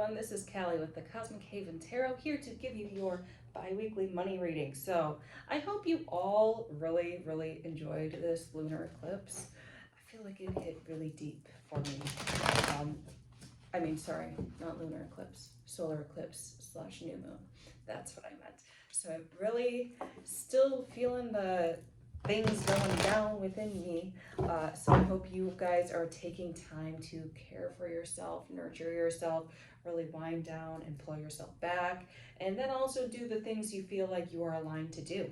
everyone, this is Callie with the Cosmic Haven Tarot here to give you your bi-weekly money reading. So I hope you all really enjoyed this lunar eclipse. I feel like it hit really deep for me. Sorry, not lunar eclipse, solar eclipse / new moon. That's what I meant. So I'm really still feeling the things going down within me. So I hope you guys are taking time to care for yourself, nurture yourself, really wind down and pull yourself back, and then also do the things you feel like you are aligned to do.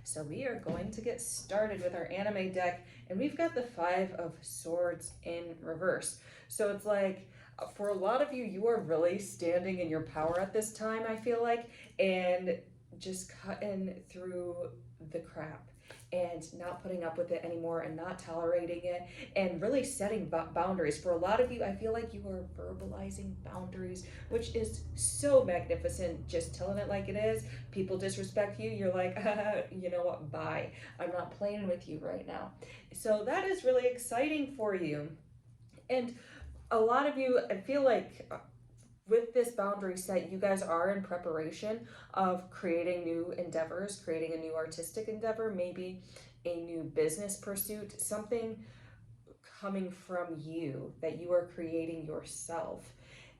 So we are going to get started with our anime deck, and we've got the Five of Swords in reverse. So it's like, for a lot of you, you are really standing in your power at this time, I feel like, and just cutting through the crap and not putting up with it anymore and not tolerating it and really setting boundaries. For a lot of you, I feel like you are verbalizing boundaries, which is so magnificent. Just telling it like it is. People disrespect you, you're like, you know what, bye. I'm not playing with you right now. So that is really exciting for you. And a lot of you, I feel like with this boundary set, you guys are in preparation of creating new endeavors, creating a new artistic endeavor, maybe a new business pursuit, something coming from you that you are creating yourself.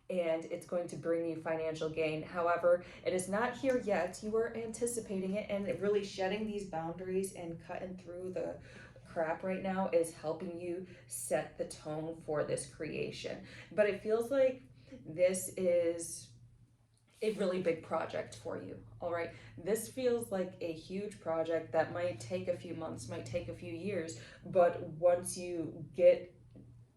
And it's going to bring you financial gain. However, it is not here yet. You are anticipating it, and really shedding these boundaries and cutting through the crap right now is helping you set the tone for this creation. But it feels like this is a really big project for you. All right, this feels like a huge project that might take a few months, might take a few years, but once you get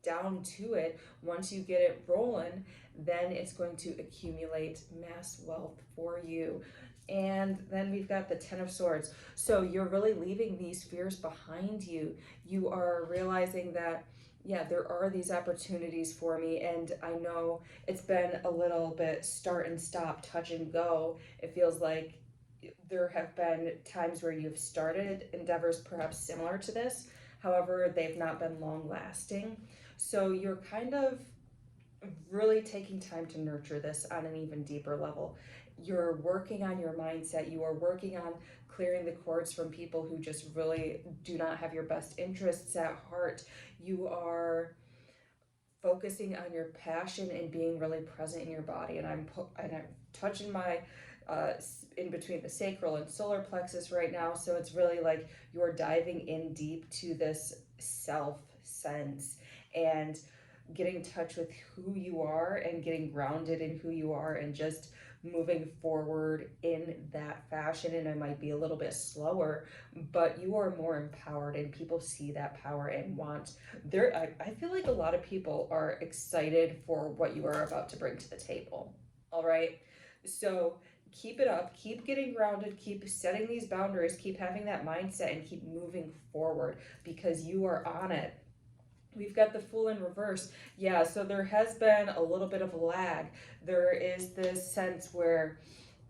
down to it, once you get it rolling, then it's going to accumulate mass wealth for you. And then we've got the Ten of Swords. So you're really leaving these fears behind you. You are realizing that, yeah, there are these opportunities for me, and I know it's been a little bit start and stop, touch and go. It feels like there have been times where you've started endeavors perhaps similar to this. However, they've not been long lasting. So you're kind of really taking time to nurture this on an even deeper level. You're working on your mindset. You are working on clearing the cords from people who just really do not have your best interests at heart. You are focusing on your passion and being really present in your body. And I'm touching my in between the sacral and solar plexus right now. So it's really like you're diving in deep to this self sense and getting in touch with who you are and getting grounded in who you are and just moving forward in that fashion. And it might be a little bit slower, but you are more empowered, and people see that power and want there. I feel like a lot of people are excited for what you are about to bring to the table. All right, so keep it up, keep getting grounded, keep setting these boundaries, keep having that mindset, and keep moving forward because you are on it. We've got the Fool in reverse. Yeah, so there has been a little bit of a lag. There is this sense where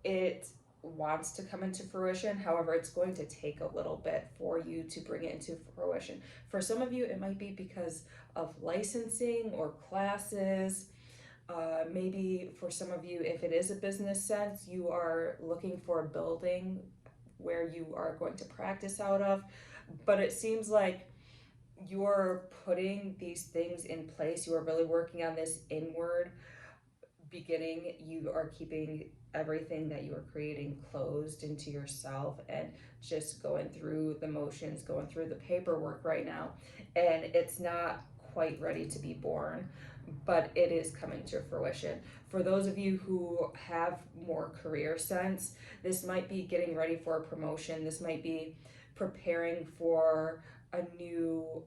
it wants to come into fruition. However, it's going to take a little bit for you to bring it into fruition. For some of you, it might be because of licensing or classes. Maybe for some of you, if it is a business sense, you are looking for a building where you are going to practice out of. But it seems like you're putting these things in place. You are really working on this inward beginning. You are keeping everything that you are creating closed into yourself and just going through the motions, going through the paperwork right now. And it's not quite ready to be born, but it is coming to fruition. For those of you who have more career sense, this might be getting ready for a promotion. This might be preparing for a new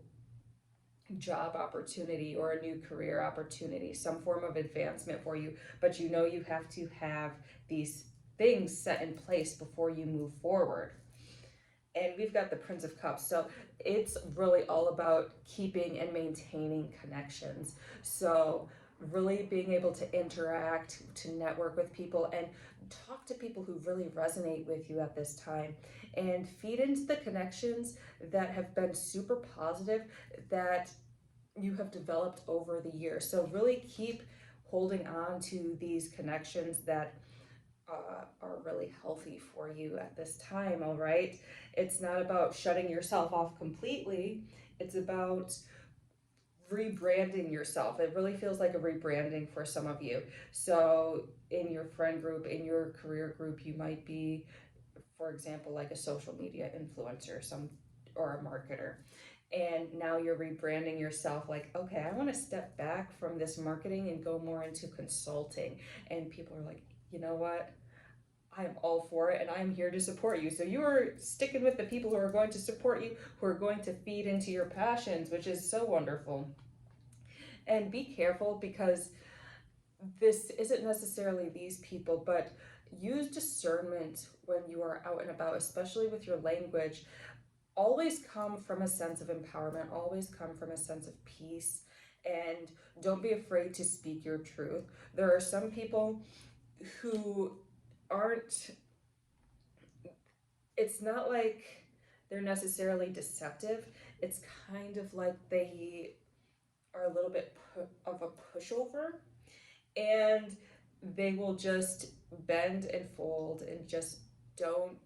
job opportunity or a new career opportunity, some form of advancement for you, but you know you have to have these things set in place before you move forward. And we've got the Prince of Cups. So it's really all about keeping and maintaining connections. So really being able to interact, to network with people, and talk to people who really resonate with you at this time, and feed into the connections that have been super positive that you have developed over the years. So really keep holding on to these connections that are really healthy for you at this time, all right? It's not about shutting yourself off completely, it's about rebranding yourself. It really feels like a rebranding for some of you. So, in your friend group, in your career group, you might be, for example, like a social media influencer, or a marketer. And now you're rebranding yourself like, okay, I want to step back from this marketing and go more into consulting. And people are like, you know what? I'm all for it and I'm here to support you. So you are sticking with the people who are going to support you, who are going to feed into your passions, which is so wonderful. And be careful because this isn't necessarily these people, but use discernment when you are out and about, especially with your language. Always come from a sense of empowerment, always come from a sense of peace, and don't be afraid to speak your truth. There are some people who aren't, it's not like they're necessarily deceptive, it's kind of like they are a little bit of a pushover, and they will just bend and fold and just don't,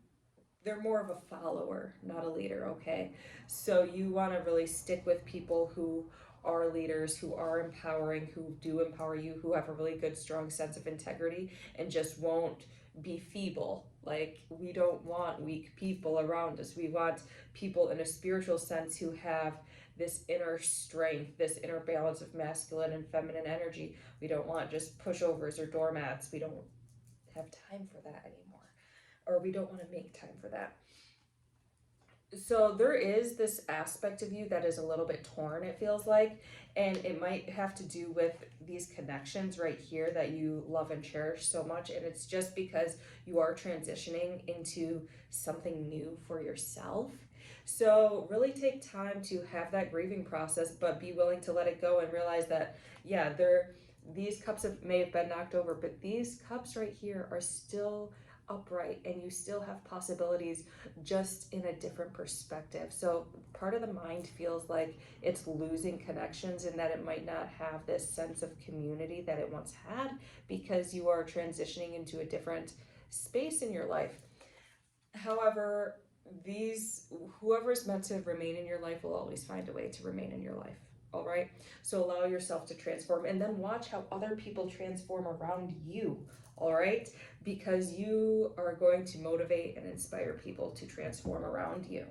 they're more of a follower, not a leader, okay? So you want to really stick with people who are leaders, who are empowering, who do empower you, who have a really good, strong sense of integrity and just won't be feeble. Like, we don't want weak people around us. We want people in a spiritual sense who have this inner strength, this inner balance of masculine and feminine energy. We don't want just pushovers or doormats. We don't have time for that anymore, or we don't want to make time for that. So there is this aspect of you that is a little bit torn, it feels like, and it might have to do with these connections right here that you love and cherish so much, and it's just because you are transitioning into something new for yourself. So really take time to have that grieving process, but be willing to let it go and realize that, yeah, these cups may have been knocked over, but these cups right here are still upright and you still have possibilities, just in a different perspective. So part of the mind feels like it's losing connections and that it might not have this sense of community that it once had because you are transitioning into a different space in your life. However, whoever is meant to remain in your life will always find a way to remain in your life. All right, so allow yourself to transform and then watch how other people transform around you. All right, because you are going to motivate and inspire people to transform around you.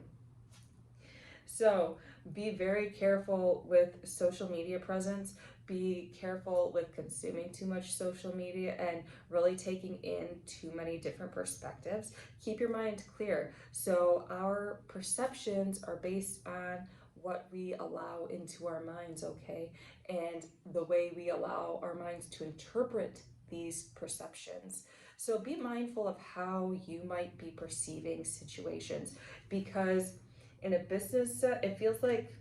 So be very careful with social media presence. Be careful with consuming too much social media and really taking in too many different perspectives. Keep your mind clear. So our perceptions are based on what we allow into our minds, okay? And the way we allow our minds to interpret these perceptions. So be mindful of how you might be perceiving situations, because in a business, it feels like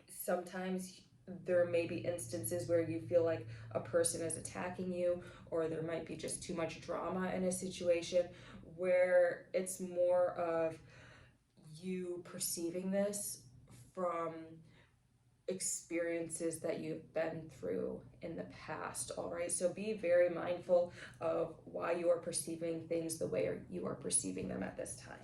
sometimes there may be instances where you feel like a person is attacking you, or there might be just too much drama in a situation where it's more of you perceiving this from experiences that you've been through in the past. All right, so be very mindful of why you are perceiving things the way you are perceiving them at this time.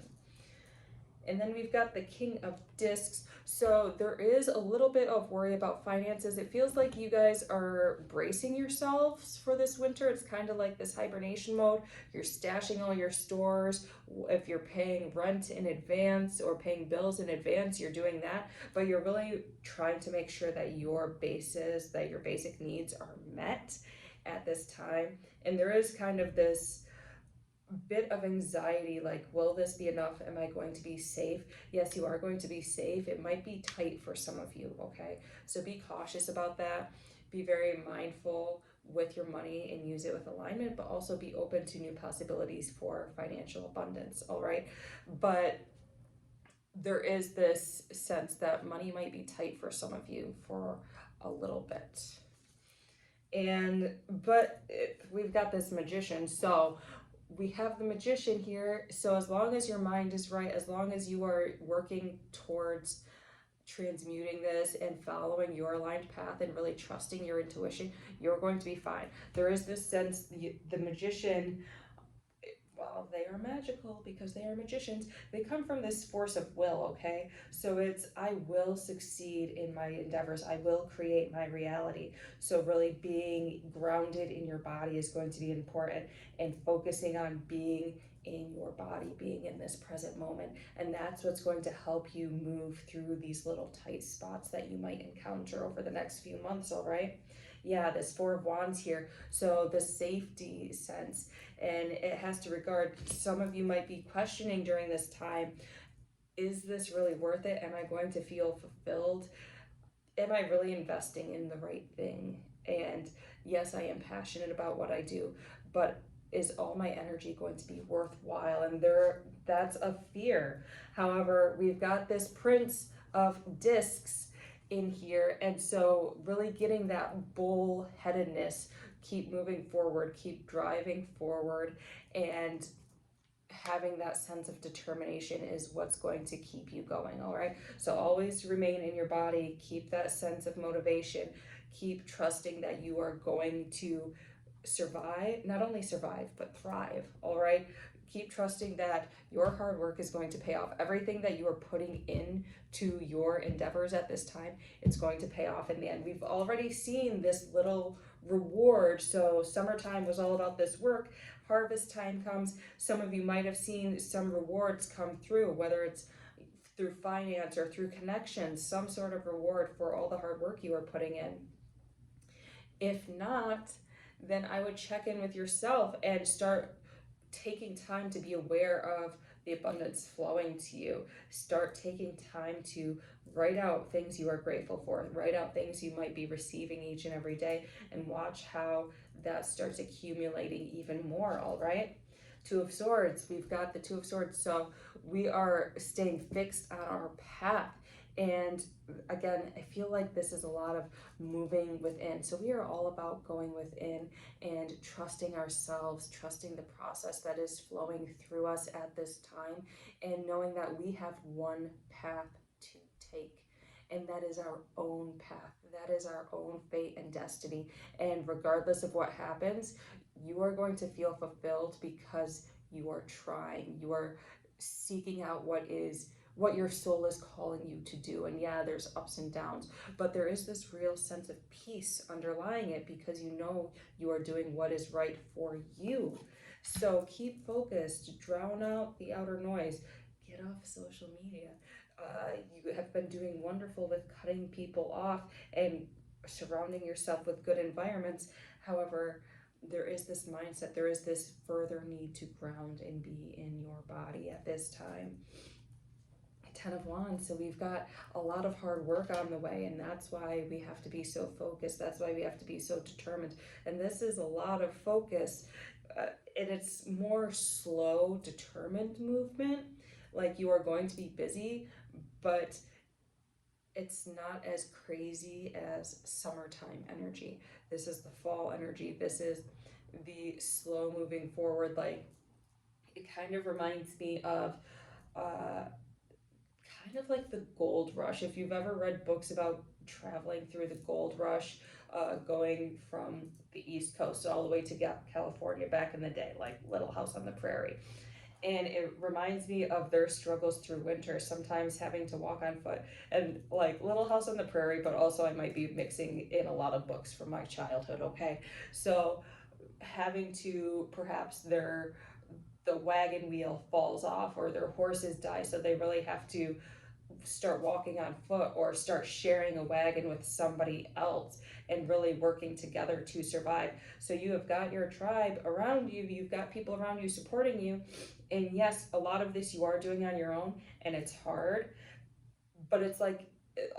And then we've got the King of Discs. So there is a little bit of worry about finances. It feels like you guys are bracing yourselves for this winter. It's kind of like this hibernation mode. You're stashing all your stores. If you're paying rent in advance or paying bills in advance, you're doing that. But you're really trying to make sure that your basic needs are met at this time. And there is kind of this bit of anxiety, like, will this be enough? Am I going to be safe? Yes, you are going to be safe. It might be tight for some of you, okay? So be cautious about that. Be very mindful with your money and use it with alignment, but also be open to new possibilities for financial abundance, all right? But there is this sense that money might be tight for some of you for a little bit. We've got this Magician, so we have the Magician here. So as long as your mind is right, as long as you are working towards transmuting this and following your aligned path and really trusting your intuition, you're going to be fine. There is this sense, the magician, well, they are magical because they are magicians. They come from this force of will, okay? So it's, I will succeed in my endeavors. I will create my reality. So, really being grounded in your body is going to be important, and focusing on being in your body, being in this present moment. And that's what's going to help you move through these little tight spots that you might encounter over the next few months, all right? Yeah, this Four of Wands here. So, the safety sense, and it has to regard, some of you might be questioning during this time, is this really worth it? Am I going to feel fulfilled? Am I really investing in the right thing? And yes, I am passionate about what I do, but is all my energy going to be worthwhile? And that's a fear. However, we've got this Prince of Discs in here, and so really getting that bullheadedness, keep moving forward, keep driving forward, and having that sense of determination is what's going to keep you going, all right? So always remain in your body, keep that sense of motivation, keep trusting that you are going to survive, not only survive, but thrive, all right? Keep trusting that your hard work is going to pay off. Everything that you are putting in to your endeavors at this time, it's going to pay off in the end. We've already seen this little reward. So summertime was all about this work. Harvest time comes. Some of you might have seen some rewards come through, whether it's through finance or through connections, some sort of reward for all the hard work you are putting in. If not, then I would check in with yourself and start taking time to be aware of the abundance flowing to you. Start taking time to write out things you are grateful for, write out things you might be receiving each and every day, and watch how that starts accumulating even more, all right? Two of Swords, we've got the Two of Swords. So we are staying fixed on our path. And again, I feel like this is a lot of moving within. So we are all about going within and trusting ourselves, trusting the process that is flowing through us at this time, and knowing that we have one path to take. And that is our own path. That is our own fate and destiny. And regardless of what happens, you are going to feel fulfilled because you are trying. You are seeking out what your soul is calling you to do. And yeah, there's ups and downs, but there is this real sense of peace underlying it because you know you are doing what is right for you. So keep focused, drown out the outer noise, get off social media. You have been doing wonderful with cutting people off and surrounding yourself with good environments. However, there is this mindset, there is this further need to ground and be in your body at this time. Ten of Wands, so we've got a lot of hard work on the way, and that's why we have to be so focused. That's why we have to be so determined. And this is a lot of focus, and it's more slow, determined movement. Like you are going to be busy, but it's not as crazy as summertime energy. This is the fall energy. This is the slow moving forward. Like it kind of reminds me of kind of like the gold rush. If you've ever read books about traveling through the gold rush, going from the East Coast all the way to California back in the day, like Little House on the Prairie. And it reminds me of their struggles through winter, sometimes having to walk on foot, and like Little House on the Prairie, but also I might be mixing in a lot of books from my childhood, okay? So having to perhaps the wagon wheel falls off or their horses die, so they really have to start walking on foot or start sharing a wagon with somebody else and really working together to survive. So you have got your tribe around you, you've got people around you supporting you. And yes, a lot of this you are doing on your own and it's hard, but it's like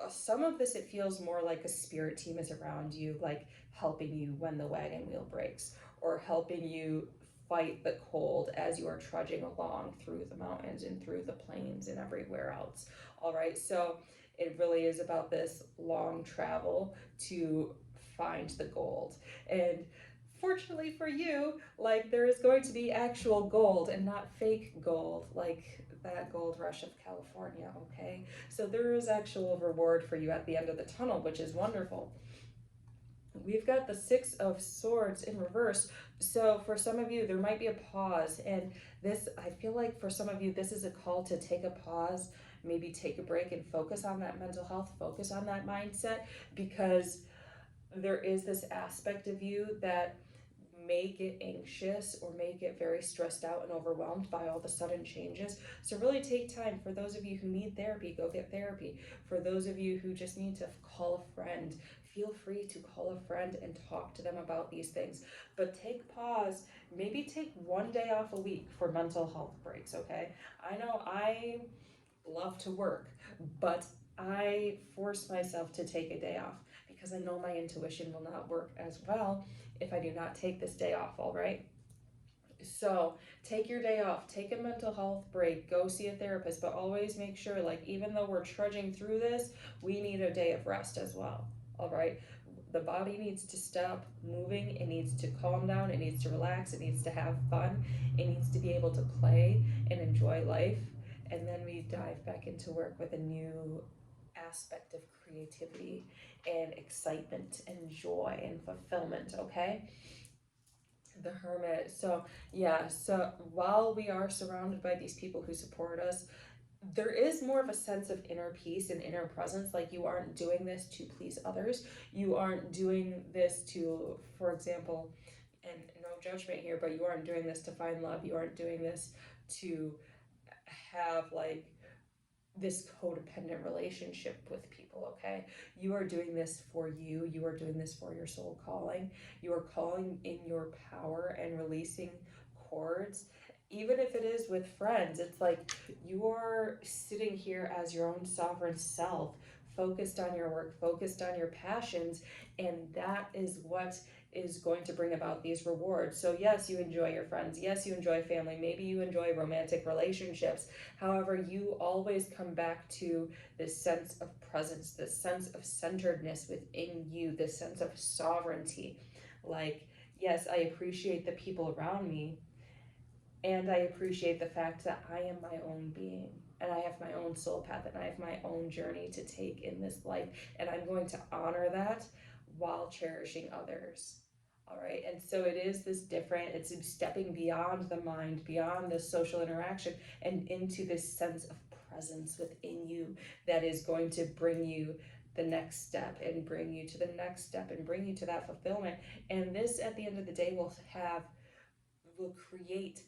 some of this, it feels more like a spirit team is around you, like helping you when the wagon wheel breaks or helping you fight the cold as you are trudging along through the mountains and through the plains and everywhere else. All right, so it really is about this long travel to find the gold. And fortunately for you, like there is going to be actual gold and not fake gold, like that gold rush of California, okay? So there is actual reward for you at the end of the tunnel, which is wonderful. We've got the Six of Swords in reverse. So for some of you, there might be a pause. And this, I feel like for some of you, this is a call to take a pause, maybe take a break and focus on that mental health, focus on that mindset, because there is this aspect of you that may get anxious or may get very stressed out and overwhelmed by all the sudden changes. So really take time. For those of you who need therapy, go get therapy. For those of you who just need to call a friend, feel free to call a friend and talk to them about these things. But take pause, maybe take one day off a week for mental health breaks, okay? I know I love to work, but I force myself to take a day off because I know my intuition will not work as well if I do not take this day off, all right? So take your day off, take a mental health break, go see a therapist, but always make sure, like, even though we're trudging through this, we need a day of rest as well, all right? The body needs to stop moving, it needs to calm down, it needs to relax, it needs to have fun, it needs to be able to play and enjoy life. And then we dive back into work with a new aspect of creativity and excitement and joy and fulfillment, okay? The Hermit. So, yeah, so while we are surrounded by these people who support us, there is more of a sense of inner peace and inner presence. Like, you aren't doing this to please others. You aren't doing this to, for example, and no judgment here, but you aren't doing this to find love. You aren't doing this to have like this codependent relationship with people, okay? You are doing this for you. You are doing this for your soul calling. You are calling in your power and releasing cords. Even if it is with friends, it's like you are sitting here as your own sovereign self, focused on your work, focused on your passions, and that is what is going to bring about these rewards. So yes, you enjoy your friends. Yes, you enjoy family. Maybe you enjoy romantic relationships. However, you always come back to this sense of presence, this sense of centeredness within you, this sense of sovereignty. Like, yes, I appreciate the people around me, and I appreciate the fact that I am my own being, and I have my own soul path, and I have my own journey to take in this life, and I'm going to honor that while cherishing others. All right, and so it is this different, it's stepping beyond the mind, beyond the social interaction, and into this sense of presence within you that is going to bring you the next step and bring you to the next step and bring you to that fulfillment. And this, at the end of the day, will create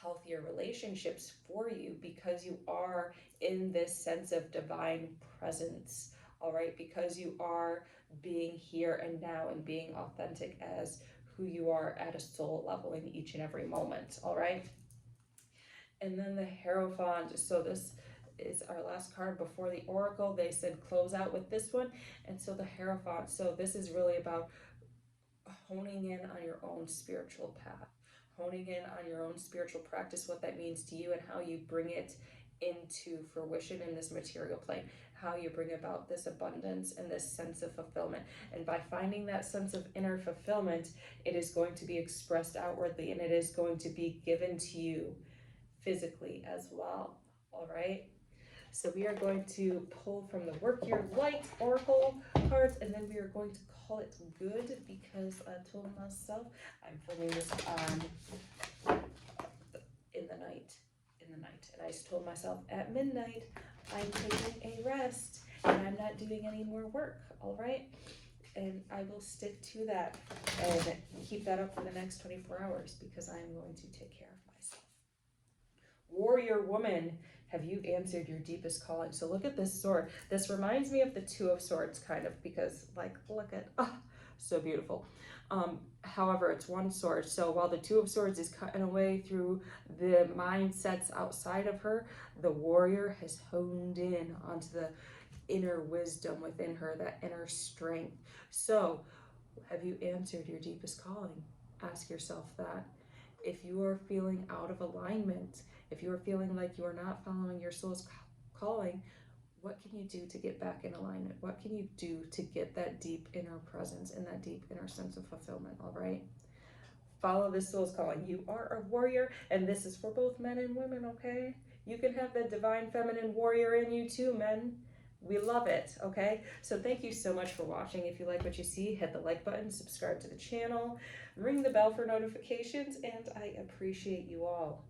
healthier relationships for you because you are in this sense of divine presence, all right? Because you are being here and now and being authentic as who you are at a soul level in each and every moment, all right? And then the Hierophant. So this is our last card before the Oracle. They said close out with this one. And so the Hierophant. So this is really about honing in on your own spiritual path, honing in on your own spiritual practice, what that means to you and how you bring it into fruition in this material plane, how you bring about this abundance and this sense of fulfillment. And by finding that sense of inner fulfillment, it is going to be expressed outwardly and it is going to be given to you physically as well. All right. So we are going to pull from the Work Your Light Oracle cards, and then we are going to call it good because I told myself I'm filming this in the night, and I just told myself at midnight I'm taking a rest and I'm not doing any more work. All right, and I will stick to that and keep that up for the next 24 hours because I am going to take care of myself. Warrior woman, have you answered your deepest calling? So look at this sword. This reminds me of the Two of Swords, kind of, because like, look at, so beautiful. However, it's one sword. So while the Two of Swords is cutting away through the mindsets outside of her, the warrior has honed in onto the inner wisdom within her, that inner strength. So have you answered your deepest calling? Ask yourself that. If you are feeling out of alignment, if you are feeling like you are not following your soul's calling, what can you do to get back in alignment? What can you do to get that deep inner presence and that deep inner sense of fulfillment, all right? Follow this soul's calling. You are a warrior, and this is for both men and women, okay? You can have the divine feminine warrior in you too, men. We love it, okay? So thank you so much for watching. If you like what you see, hit the like button, subscribe to the channel, ring the bell for notifications, and I appreciate you all.